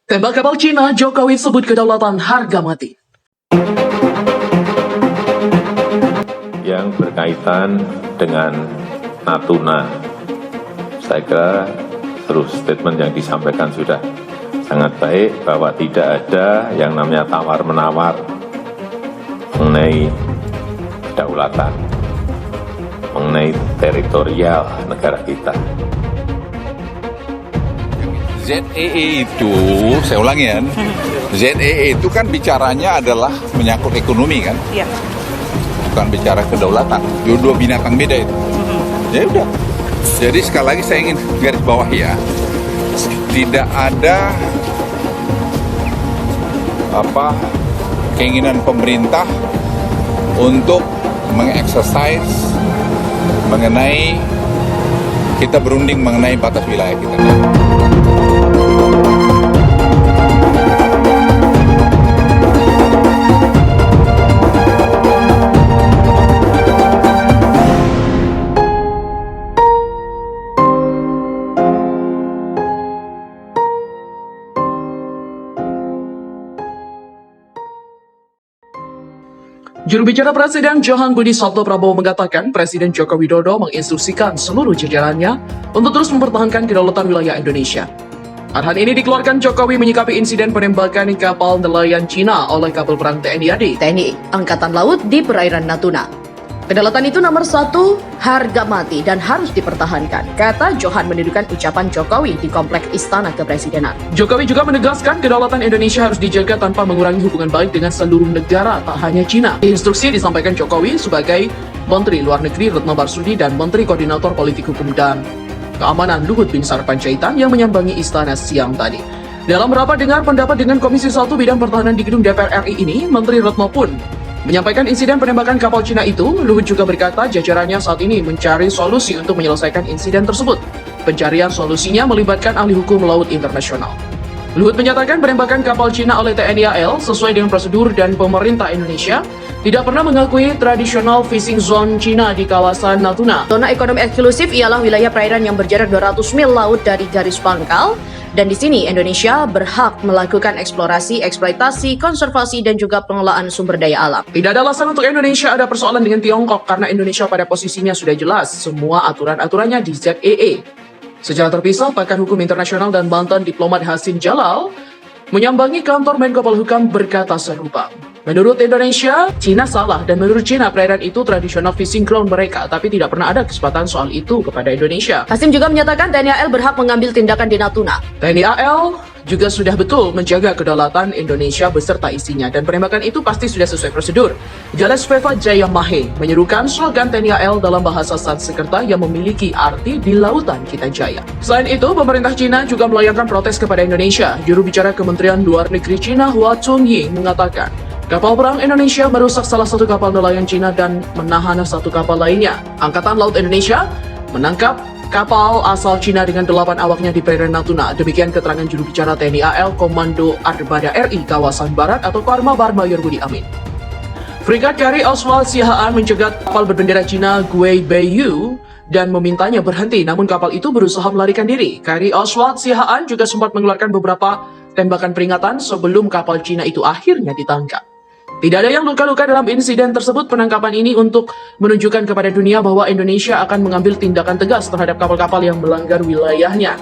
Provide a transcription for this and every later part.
Tembak kapal Cina, Jokowi sebut kedaulatan harga mati. Yang berkaitan dengan Natuna, saya kira terus statement yang disampaikan sudah sangat baik bahwa tidak ada yang namanya tawar-menawar mengenai kedaulatan, mengenai teritorial negara kita. ZEE itu, saya ulangi ya, ZEE itu kan bicaranya adalah menyangkut ekonomi kan, bukan bicara kedaulatan. Dua binatang beda itu. Ya udah. Jadi sekali lagi saya ingin garis bawah ya, tidak ada keinginan pemerintah untuk mengeksersis mengenai kita berunding mengenai batas wilayah kita. Juru bicara Presiden Johan Budi Satto Prabowo mengatakan Presiden Joko Widodo menginstruksikan seluruh jajarannya untuk terus mempertahankan kedaulatan wilayah Indonesia. Arahan ini dikeluarkan Jokowi menyikapi insiden penembakan kapal nelayan Cina oleh kapal perang TNI AD. TNI Angkatan Laut di perairan Natuna. Kedaulatan itu nomor satu, harga mati dan harus dipertahankan, kata Johan mendudukan ucapan Jokowi di Kompleks Istana Kepresidenan. Jokowi juga menegaskan kedaulatan Indonesia harus dijaga tanpa mengurangi hubungan baik dengan seluruh negara, tak hanya Cina. Instruksi disampaikan Jokowi sebagai Menteri Luar Negeri Retno Marsudi dan Menteri Koordinator Politik Hukum dan Keamanan Luhut Binsar Panjaitan yang menyambangi istana siang tadi. Dalam rapat dengar pendapat dengan Komisi 1 Bidang Pertahanan di Gedung DPR RI ini, Menteri Retno pun menyampaikan insiden penembakan kapal Cina itu. Luhut juga berkata jajarannya saat ini mencari solusi untuk menyelesaikan insiden tersebut. Pencarian solusinya melibatkan ahli hukum laut internasional. Luhut menyatakan penembakan kapal Cina oleh TNI AL sesuai dengan prosedur dan pemerintah Indonesia tidak pernah mengakui traditional fishing zone Cina di kawasan Natuna. Zona ekonomi eksklusif ialah wilayah perairan yang berjarak 200 mil laut dari garis pangkal. Dan di sini Indonesia berhak melakukan eksplorasi, eksploitasi, konservasi, dan juga pengelolaan sumber daya alam. Tidak ada alasan untuk Indonesia ada persoalan dengan Tiongkok karena Indonesia pada posisinya sudah jelas. Semua aturan-aturannya di ZEE. Secara terpisah, pakar hukum internasional dan mantan diplomat Hasim Jalal menyambangi kantor Menko Polhukam berkata serupa. Menurut Indonesia, Cina salah dan menurut Cina perairan itu tradisional fishing ground mereka, tapi tidak pernah ada kesempatan soal itu kepada Indonesia. Hasim juga menyatakan TNI AL berhak mengambil tindakan di Natuna. TNI AL juga sudah betul menjaga kedaulatan Indonesia beserta isinya dan penembakan itu pasti sudah sesuai prosedur. Jales Veva Jayamahe menyerukan slogan TNI AL dalam bahasa Sanskerta yang memiliki arti di lautan kita jaya. Selain itu, pemerintah Cina juga melayangkan protes kepada Indonesia. Juru bicara Kementerian Luar Negeri Cina Hua Chunying mengatakan, kapal perang Indonesia merusak salah satu kapal nelayan Cina dan menahan satu kapal lainnya. Angkatan Laut Indonesia menangkap kapal asal Cina dengan 8 awaknya di perairan Natuna. Demikian keterangan juru bicara TNI AL Komando Armada RI Kawasan Barat atau Koarmabar Mayor Budi Amin. Frigat KRI Oswald Sihaan mencegat kapal berbendera Cina Gui Beiyu dan memintanya berhenti, namun kapal itu berusaha melarikan diri. KRI Oswald Sihaan juga sempat mengeluarkan beberapa tembakan peringatan sebelum kapal Cina itu akhirnya ditangkap. Tidak ada yang luka-luka dalam insiden tersebut. Penangkapan ini untuk menunjukkan kepada dunia bahwa Indonesia akan mengambil tindakan tegas terhadap kapal-kapal yang melanggar wilayahnya.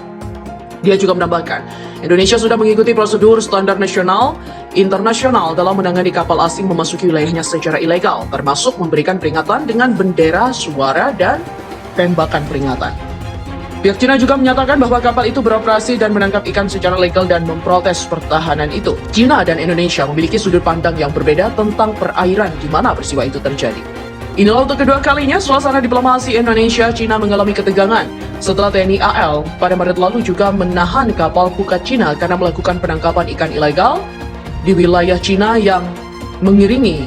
Dia juga menambahkan, Indonesia sudah mengikuti prosedur standar nasional, internasional dalam menangani kapal asing memasuki wilayahnya secara ilegal, termasuk memberikan peringatan dengan bendera, suara, dan tembakan peringatan. Pihak Cina juga menyatakan bahwa kapal itu beroperasi dan menangkap ikan secara legal dan memprotes pertahanan itu. Cina dan Indonesia memiliki sudut pandang yang berbeda tentang perairan di mana peristiwa itu terjadi. Inilah untuk kedua kalinya suasana diplomasi Indonesia-Cina mengalami ketegangan setelah TNI AL pada Maret lalu juga menahan kapal pukat Cina karena melakukan penangkapan ikan ilegal di wilayah Cina yang mengiringi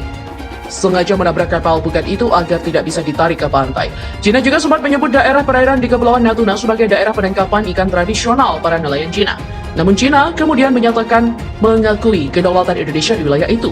sengaja menabrak kapal pukat itu agar tidak bisa ditarik ke pantai. Cina juga sempat menyebut daerah perairan di Kepulauan Natuna sebagai daerah penangkapan ikan tradisional para nelayan Cina. Namun Cina kemudian menyatakan mengakui kedaulatan Indonesia di wilayah itu.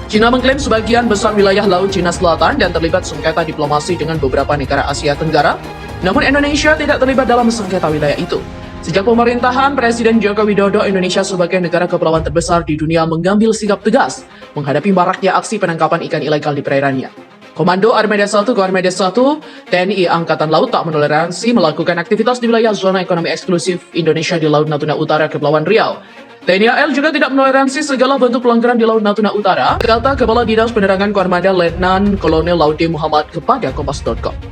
Cina mengklaim sebagian besar wilayah Laut Cina Selatan dan terlibat sengketa diplomasi dengan beberapa negara Asia Tenggara. Namun Indonesia tidak terlibat dalam sengketa wilayah itu. Sejak pemerintahan Presiden Joko Widodo, Indonesia sebagai negara kepulauan terbesar di dunia mengambil sikap tegas menghadapi maraknya aksi penangkapan ikan ilegal di perairannya. Komando Armada 1 Koarmada 1 TNI Angkatan Laut tak menoleransi melakukan aktivitas di wilayah zona ekonomi eksklusif Indonesia di Laut Natuna Utara, Kepulauan Riau. TNI AL juga tidak menoleransi segala bentuk pelanggaran di Laut Natuna Utara, kata Kepala Dinas Penerangan Koarmada Letnan Kolonel Laude Muhammad kepada Kompas.com.